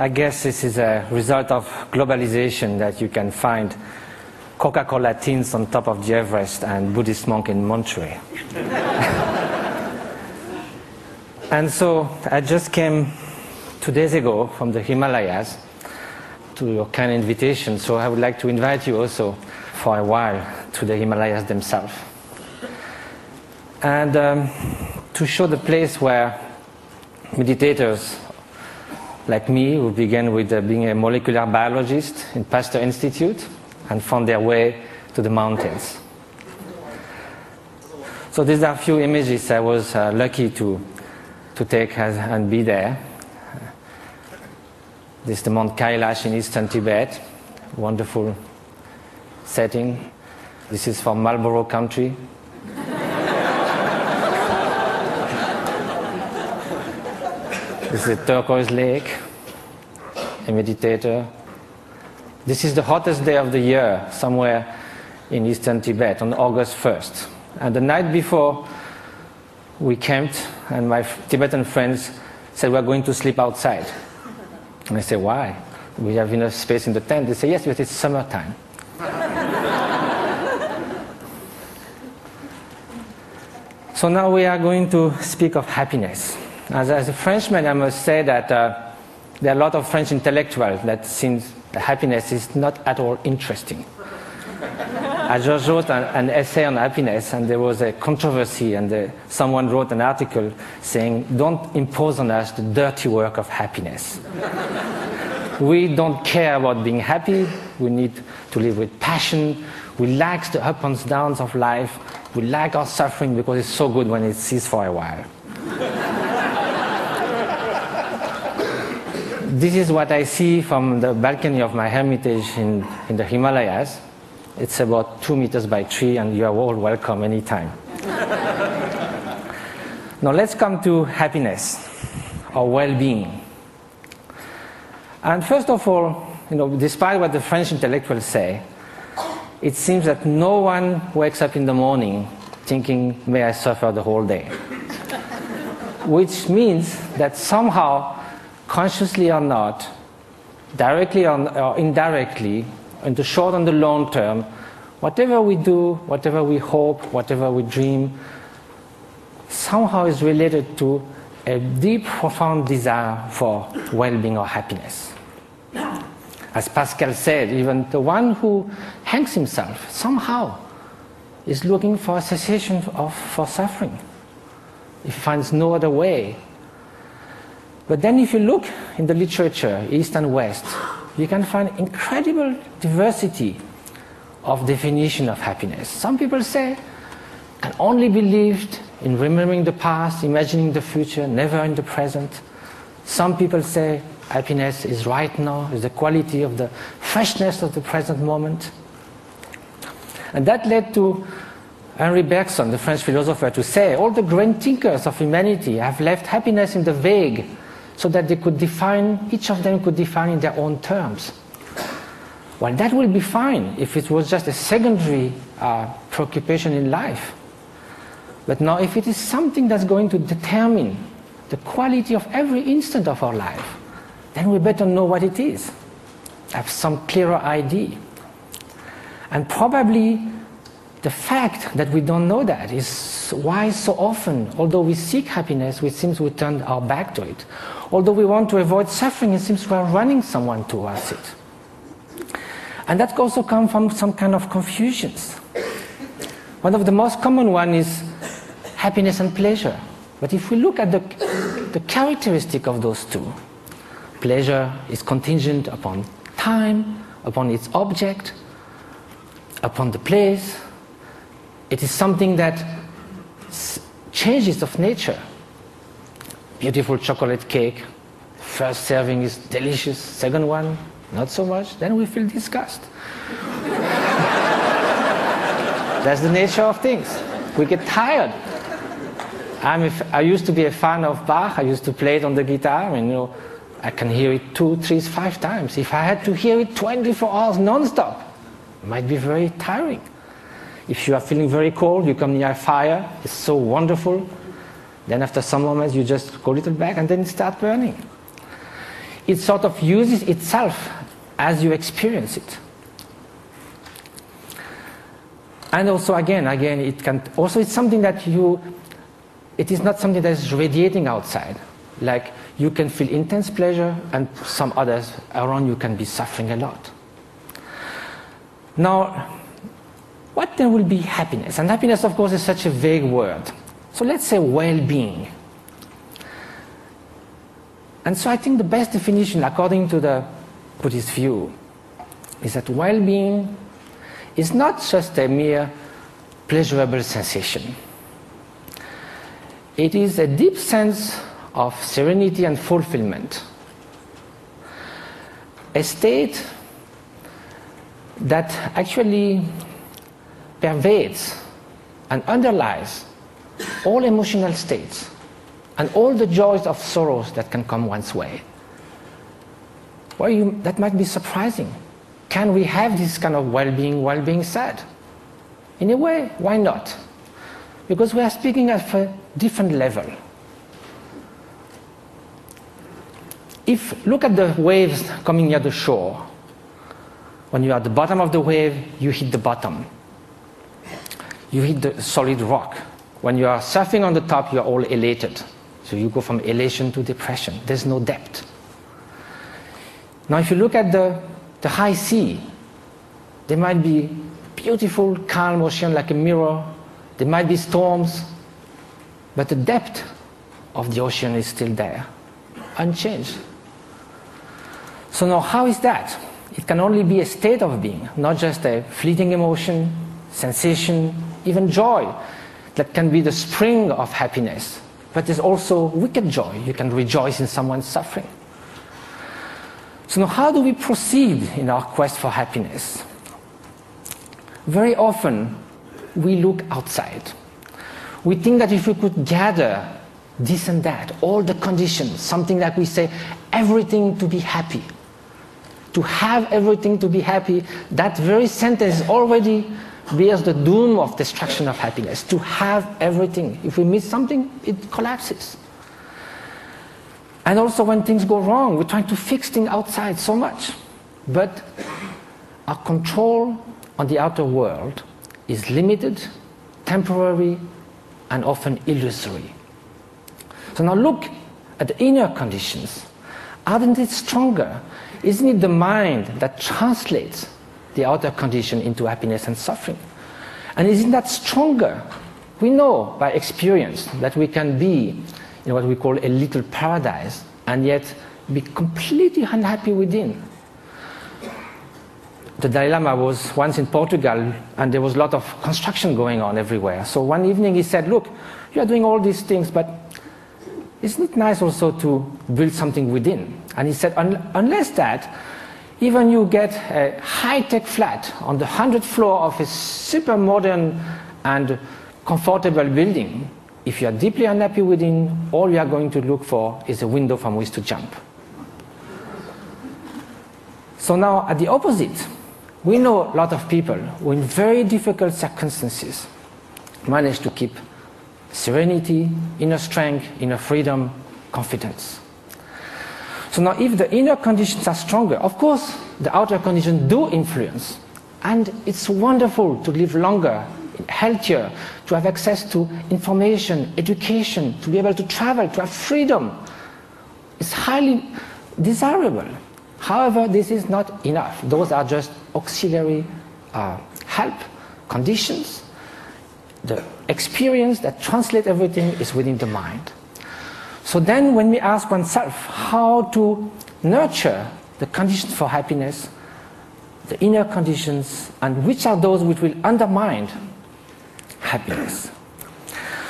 I guess this is a result of globalization that you can find Coca-Cola tins on top of the Everest and Buddhist monk in Monterey. And so I just came 2 days ago from the Himalayas to your kind invitation, so I would like to invite you also for a while to the Himalayas themselves. And to show the place where meditators like me, who began with being a molecular biologist in Pasteur Institute and found their way to the mountains. So these are a few images I was lucky to take and be there. This is the Mount Kailash in eastern Tibet, wonderful setting. This is from Marlborough country. This is a turquoise lake, a meditator. This is the hottest day of the year, somewhere in eastern Tibet, on August 1st. And the night before, we camped, and my Tibetan friends said, we're going to sleep outside. And I said, why? We have enough space in the tent. They said, yes, but it's summertime. So now we are going to speak of happiness. As a Frenchman, I must say that there are a lot of French intellectuals that think that happiness is not at all interesting. I just wrote an essay on happiness, and there was a controversy, and someone wrote an article saying, don't impose on us the dirty work of happiness. We don't care about being happy. We need to live with passion. We like the ups and downs of life. We like our suffering because it's so good when it ceases for a while. This is what I see from the balcony of my hermitage in the Himalayas. It's about 2 meters by 3, and you are all welcome anytime. Now let's come to happiness, or well-being. And first of all, despite what the French intellectuals say, it seems that no one wakes up in the morning thinking, may I suffer the whole day. Which means that somehow, consciously or not, directly or indirectly, in the short and the long term, whatever we do, whatever we hope, whatever we dream, somehow is related to a deep, profound desire for well-being or happiness. As Pascal said, even the one who hangs himself somehow is looking for a cessation for suffering. He finds no other way. But then if you look in the literature, East and West, you can find incredible diversity of definition of happiness. Some people say, can only be lived in remembering the past, imagining the future, never in the present. Some people say, happiness is right now, is the quality of the freshness of the present moment. And that led to Henri Bergson, the French philosopher, to say, all the great thinkers of humanity have left happiness in the vague, so that they could define, each of them could define in their own terms. Well, that will be fine if it was just a secondary preoccupation in life. But now if it is something that's going to determine the quality of every instant of our life, then we better know what it is, have some clearer idea. And probably the fact that we don't know that is why so often, although we seek happiness, it seems we turn our back to it. Although we want to avoid suffering, it seems we are running someone towards it. And that also comes from some kind of confusions. One of the most common ones is happiness and pleasure. But if we look at the characteristic of those two, pleasure is contingent upon time, upon its object, upon the place. It is something that changes of nature. Beautiful chocolate cake, first serving is delicious, second one, not so much, then we feel disgust. That's the nature of things. We get tired. I used to be a fan of Bach. I used to play it on the guitar, and I can hear it 2, 3, 5 times. If I had to hear it 24 hours non-stop, it might be very tiring. If you are feeling very cold, you come near a fire, it's so wonderful. Then after some moments, you just go a little back and then it starts burning. it sort of uses itself as you experience it. And also again, it can also, it's something that it is not something that is radiating outside. Like you can feel intense pleasure and some others around you can be suffering a lot. Now, what then will be happiness? And happiness, of course, is such a vague word. So let's say well-being. And so I think the best definition, according to the Buddhist view, is that well-being is not just a mere pleasurable sensation. It is a deep sense of serenity and fulfillment. A state that actually pervades and underlies all emotional states and all the joys of sorrows that can come one's way. Well, that might be surprising. Can we have this kind of well-being while being sad? In a way, why not? Because we are speaking at a different level. Look at the waves coming near the shore. When you are at the bottom of the wave, you hit the bottom. You hit the solid rock. When you are surfing on the top, you are all elated. So you go from elation to depression. There's no depth. Now if you look at the high sea, there might be beautiful, calm ocean like a mirror. There might be storms, but the depth of the ocean is still there, unchanged. So now how is that? It can only be a state of being, not just a fleeting emotion, sensation, even joy that can be the spring of happiness. But there's also wicked joy. You can rejoice in someone's suffering. So now how do we proceed in our quest for happiness? Very often we look outside. We think that if we could gather this and that, all the conditions, something like we say, everything to be happy, to have everything to be happy, that very sentence already bears the doom of destruction of happiness. To have everything. If we miss something, it collapses. And also when things go wrong, we're trying to fix things outside so much. But our control on the outer world is limited, temporary, and often illusory. So now look at the inner conditions. Aren't it stronger? Isn't it the mind that translates the outer condition into happiness and suffering? And isn't that stronger? We know by experience that we can be in what we call a little paradise and yet be completely unhappy within. The Dalai Lama was once in Portugal and there was a lot of construction going on everywhere. So one evening he said, look, you are doing all these things, but isn't it nice also to build something within? And he said, unless that, even you get a high-tech flat on the 100th floor of a super modern and comfortable building, if you are deeply unhappy within, all you are going to look for is a window from which to jump. So now, at the opposite, we know a lot of people who in very difficult circumstances manage to keep serenity, inner strength, inner freedom, confidence. So now if the inner conditions are stronger, of course the outer conditions do influence. And it's wonderful to live longer, healthier, to have access to information, education, to be able to travel, to have freedom. It's highly desirable. However, this is not enough. Those are just auxiliary help, conditions. The experience that translates everything is within the mind. So then when we ask oneself how to nurture the conditions for happiness, the inner conditions, and which are those which will undermine happiness.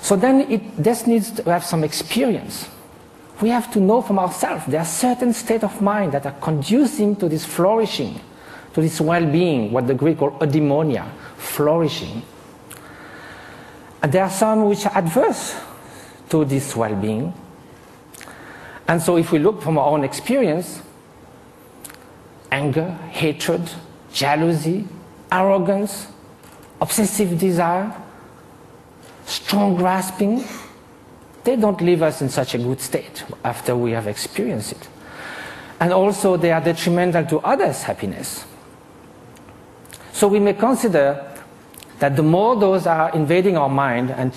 So then this needs to have some experience. We have to know from ourselves there are certain states of mind that are conducing to this flourishing, to this well-being, what the Greek call eudaimonia, flourishing. And there are some which are adverse to this well-being. And so if we look from our own experience, anger, hatred, jealousy, arrogance, obsessive desire, strong grasping, they don't leave us in such a good state after we have experienced it. and also they are detrimental to others' happiness. So we may consider that the more those are invading our mind, and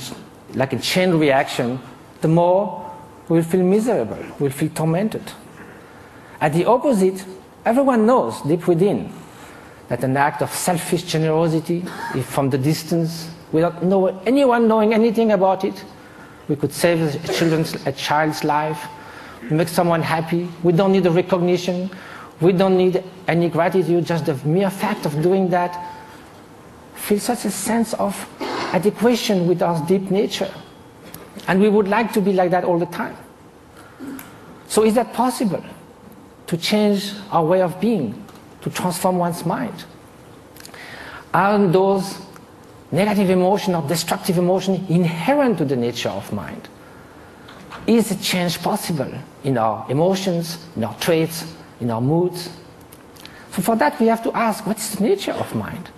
like a chain reaction, the more we'll feel miserable, we'll feel tormented. At the opposite, everyone knows deep within that an act of selfish generosity, if from the distance, without anyone knowing anything about it, we could save a child's life, make someone happy. We don't need a recognition. We don't need any gratitude. Just the mere fact of doing that feels such a sense of adequation with our deep nature. And we would like to be like that all the time. So is that possible? To change our way of being, to transform one's mind? Are those negative emotions or destructive emotions inherent to the nature of mind? Is a change possible in our emotions, in our traits, in our moods? So for that we have to ask, what is the nature of mind?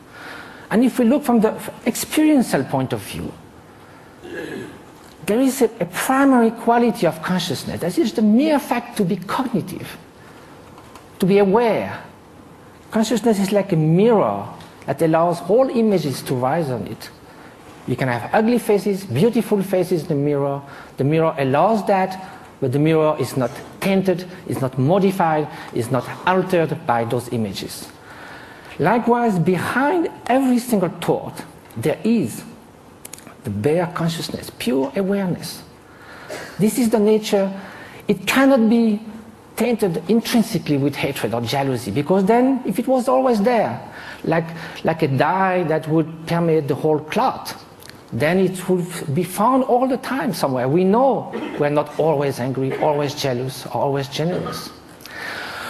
And if we look from the experiential point of view, there is a primary quality of consciousness. That is the mere fact to be cognitive, to be aware. Consciousness is like a mirror that allows all images to rise on it. You can have ugly faces, beautiful faces in the mirror. The mirror allows that, but the mirror is not tainted, is not modified, is not altered by those images. Likewise, behind every single thought, there is the bare consciousness, pure awareness. This is the nature. It cannot be tainted intrinsically with hatred or jealousy, because then, if it was always there, like a dye that would permeate the whole cloth, then it would be found all the time somewhere. We know we're not always angry, always jealous, or always generous.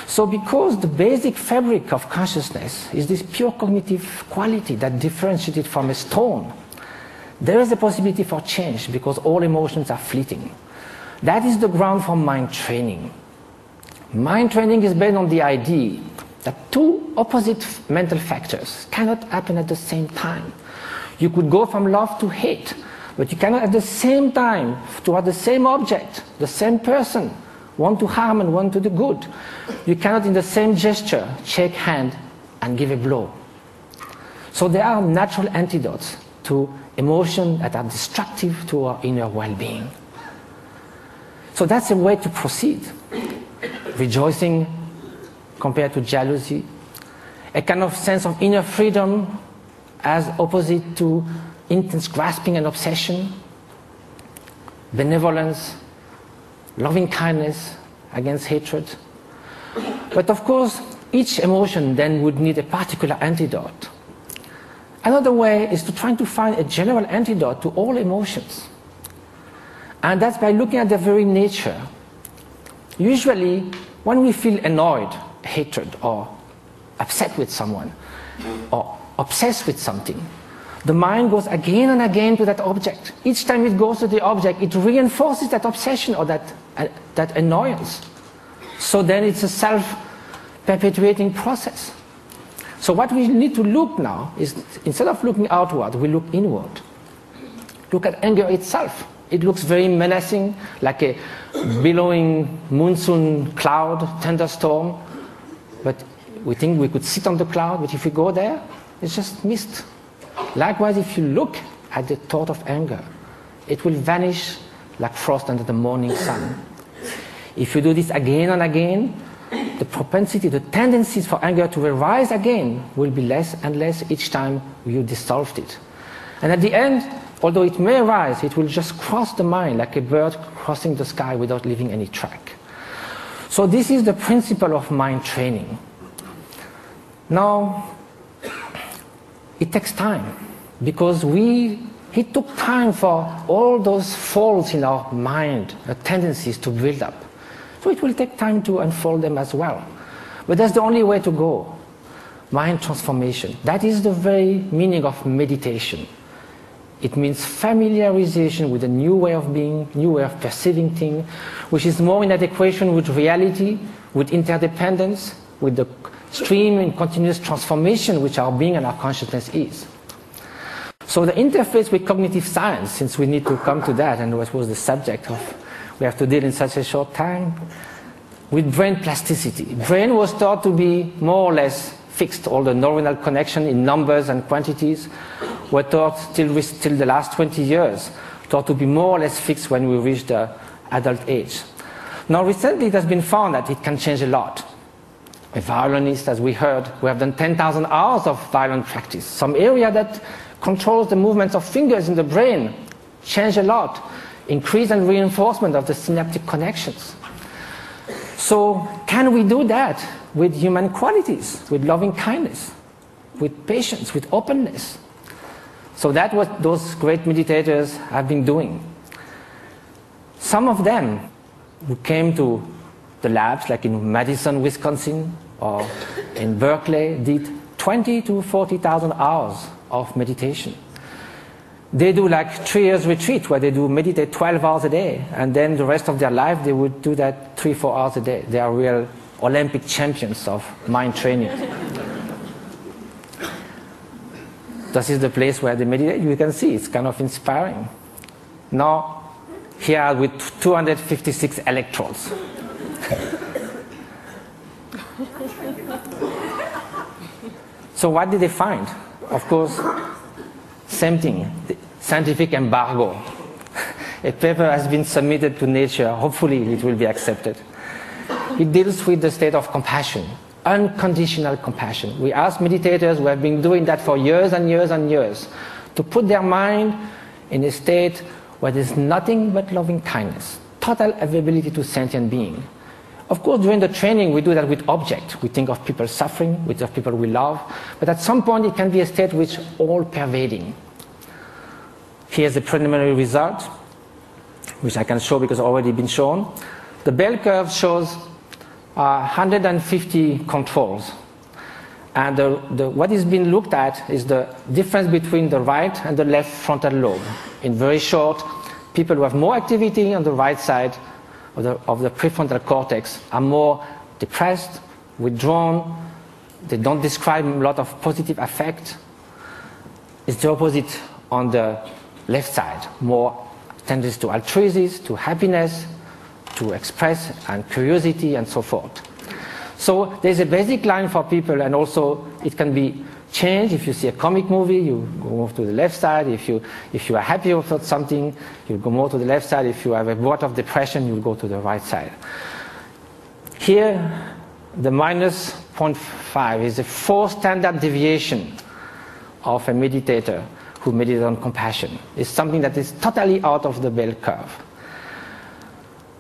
So because the basic fabric of consciousness is this pure cognitive quality that differentiates it from a stone, there is a possibility for change, because all emotions are fleeting. That is the ground for mind training. Mind training is based on the idea that two opposite mental factors cannot happen at the same time. You could go from love to hate, but you cannot at the same time, toward the same object, the same person, one to harm and one to the good. You cannot in the same gesture shake hand and give a blow. So there are natural antidotes to emotions that are destructive to our inner well-being. So that's a way to proceed. Rejoicing compared to jealousy, a kind of sense of inner freedom as opposite to intense grasping and obsession, benevolence, loving kindness against hatred. But of course, each emotion then would need a particular antidote. Another way is to try to find a general antidote to all emotions. And that's by looking at their very nature. Usually, when we feel annoyed, hatred, or upset with someone, or obsessed with something, the mind goes again and again to that object. Each time it goes to the object, it reinforces that obsession or that annoyance. So then it's a self-perpetuating process. So what we need to look now is, instead of looking outward, we look inward. Look at anger itself. It looks very menacing, like a billowing monsoon cloud, thunderstorm. But we think we could sit on the cloud, but if we go there, it's just mist. Likewise, if you look at the thought of anger, it will vanish like frost under the morning sun. If you do this again and again, the propensity, the tendencies for anger to arise again will be less and less each time you dissolved it. And at the end, although it may arise, it will just cross the mind like a bird crossing the sky without leaving any track. So this is the principle of mind training. Now, it takes time, because it took time for all those faults in our mind, the tendencies to build up. So it will take time to unfold them as well. But that's the only way to go. Mind transformation. That is the very meaning of meditation. It means familiarization with a new way of being, new way of perceiving things, which is more in adequation with reality, with interdependence, with the stream and continuous transformation which our being and our consciousness is. So the interface with cognitive science, since we need to come to that, and what was the subject of we have to deal in such a short time, with brain plasticity. Brain was thought to be more or less fixed. All the neuronal connection in numbers and quantities were thought till the last 20 years, thought to be more or less fixed when we reach the adult age. Now recently it has been found that it can change a lot. A violinist, as we heard, we have done 10,000 hours of violin practice. Some area that controls the movements of fingers in the brain change a lot. Increase and reinforcement of the synaptic connections. So can we do that with human qualities, with loving kindness, with patience, with openness? So that's what those great meditators have been doing. Some of them who came to the labs, like in Madison, Wisconsin, or in Berkeley, did 20 to 40,000 hours of meditation. They do like 3 years retreat where they do meditate 12 hours a day, and then the rest of their life they would do that 3-4 hours a day. They are real Olympic champions of mind training. This is the place where they meditate. You can see it's kind of inspiring. Now, here with 256 electrodes. So what did they find? Of course, same thing, the scientific embargo. A paper has been submitted to Nature. Hopefully it will be accepted. It deals with the state of compassion, unconditional compassion. We ask meditators who have been doing that for years and years and years to put their mind in a state where there's nothing but loving kindness, total availability to sentient being. Of course, during the training, we do that with objects. We think of people suffering, we think of people we love, but at some point it can be a state which is all-pervading. Here's the preliminary result, which I can show because it's already been shown. The bell curve shows 150 controls. And what is being looked at is the difference between the right and the left frontal lobe. In very short, people who have more activity on the right side of the prefrontal cortex are more depressed, withdrawn, they don't describe a lot of positive affect. It's the opposite on the left side, more tendency to altruism, to happiness, to express, and curiosity, and so forth. So there's a basic line for people, and also it can be changed. If you see a comic movie, you go more to the left side. If you are happy about something, you go more to the left side. If you have a bout of depression, you go to the right side. Here, the minus 0.5 is a 4 standard deviation of a meditator who meditates on compassion. It's something that is totally out of the bell curve.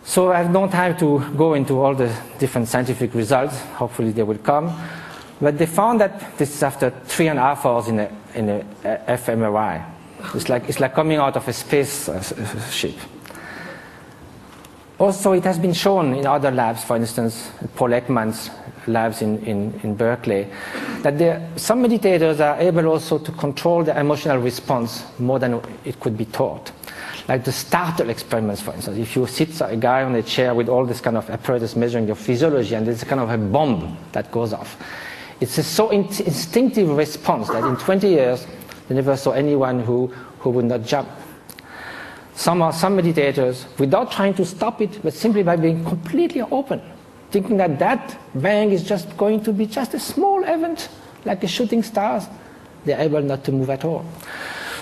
So I have no time to go into all the different scientific results. Hopefully they will come. But they found that this is after 3.5 hours in a fMRI. It's like coming out of a space ship. Also, it has been shown in other labs, for instance, Paul Ekman's labs in Berkeley, that some meditators are able also to control the emotional response more than it could be taught. Like the startle experiments, for instance. If you sit a guy on a chair with all this kind of apparatus measuring your physiology, and there's kind of a bomb that goes off. It's a so instinctive response that in 20 years, they never saw anyone who would not jump. Some meditators, without trying to stop it, but simply by being completely open, thinking that that bang is just going to be just a small event, like a shooting stars, they're able not to move at all.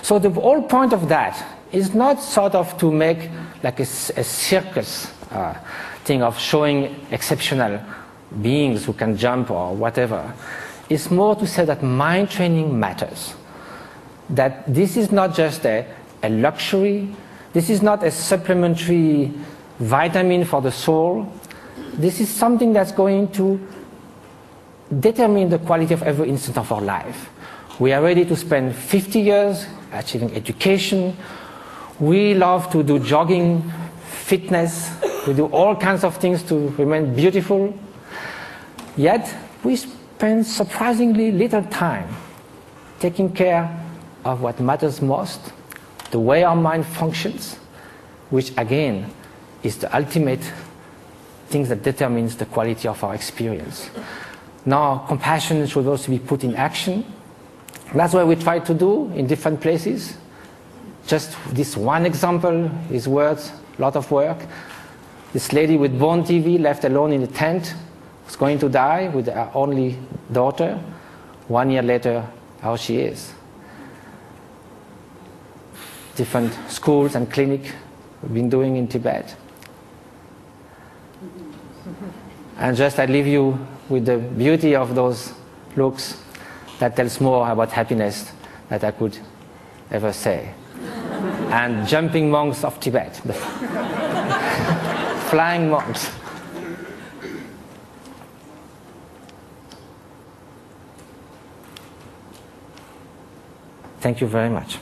So the whole point of that is not sort of to make like a circus thing of showing exceptional beings who can jump or whatever. It's more to say that mind training matters. That this is not just a luxury, this is not a supplementary vitamin for the soul. This is something that's going to determine the quality of every instant of our life. We are ready to spend 50 years achieving education. We love to do jogging, fitness. We do all kinds of things to remain beautiful. Yet, we spend surprisingly little time taking care of what matters most, the way our mind functions, which again is the ultimate thing that determines the quality of our experience. Now, compassion should also be put in action. That's what we try to do in different places. Just this one example is worth a lot of work. This lady with bone TV left alone in a tent was going to die with her only daughter. 1 year later, how she is. Different schools and clinics we've been doing in Tibet. And just I leave you with the beauty of those looks that tells more about happiness that I could ever say. And jumping monks of Tibet. Flying monks. Thank you very much.